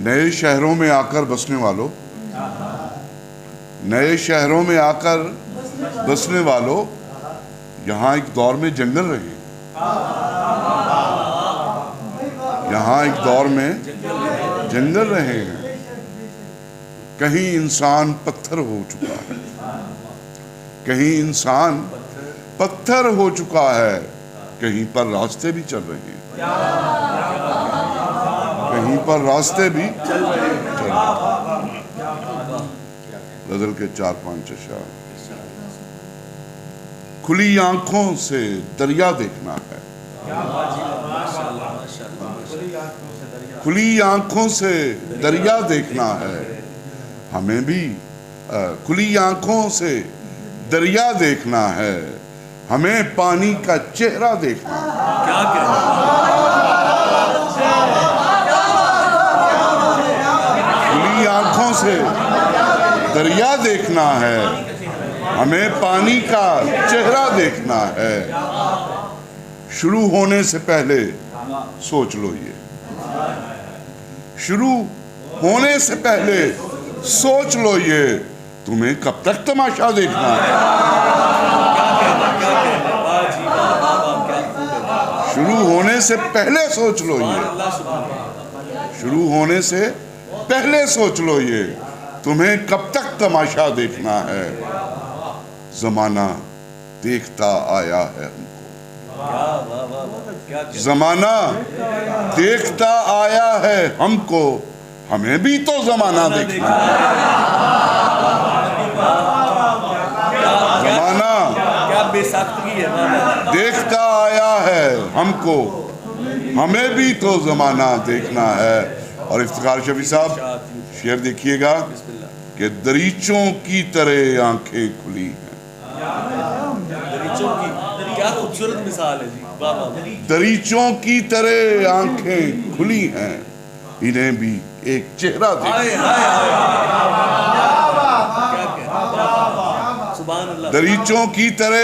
نئے شہروں میں آ کر بسنے والوں، نئے شہروں میں آ کر بسنے والوں، یہاں ایک دور میں جنگل رہے، یہاں ایک دور میں جنگل رہے ہیں۔ کہیں انسان پتھر ہو چکا ہے، کہیں انسان پتھر ہو چکا ہے، کہیں پر راستے بھی چل رہے ہیں، کہیں پر راستے بھی چل رہے ہیں۔ غزل کے 4-5 اشعار۔ کھلی آنکھوں سے دریا دیکھنا ہے، کھلی آنکھوں سے دریا دیکھنا ہے، ہمیں بھی کھلی آنکھوں سے دریا دیکھنا ہے، ہمیں پانی کا چہرہ دیکھنا ہے۔ کھلی آنکھوں سے دریا دیکھنا ہے، ہمیں پانی کا چہرہ دیکھنا ہے۔ شروع ہونے سے پہلے سوچ لو یہ، شروع ہونے سے پہلے سوچ لو یہ، تمہیں کب تک تماشا دیکھنا ہے۔ شروع ہونے سے پہلے سوچ لو یہ، شروع ہونے سے پہلے سوچ لو یہ، تمہیں کب تک تماشا دیکھنا ہے۔ زمانہ دیکھتا آیا ہے ہم کو، زمانہ دیکھتا آیا ہے ہم کو، ہمیں بھی تو زمانہ دیکھنا ہے۔ زمانہ دیکھتا آیا ہے ہم کو، ہمیں بھی تو زمانہ دیکھنا ہے۔ اور افتخار شفیع صاحب شعر دیکھیے گا کہ دریچوں کی طرح آنکھیں کھلی ہیں۔ کیا خوبصورت مثال ہے جی۔ دریچوں کی طرح آنکھیں کھلی ہیں، انہیں بھی ایک چہرہ دیکھنا۔ دریچوں کی طرح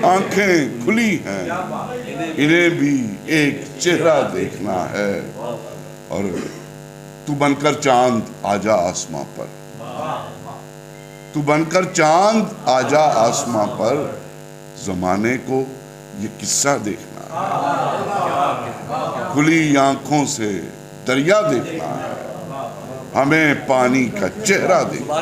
آنکھیں کھلی ہیں، انہیں بھی ایک چہرہ دیکھنا ہے۔ اور تو بن کر چاند آجا آسماں پر، تو بن کر چاند آجا آسماں پر، زمانے کو یہ قصہ دیکھنا ہے۔ کھلی آنکھوں سے دریا دیکھنا ہے، ہمیں پانی کا چہرہ دیکھنا ہے۔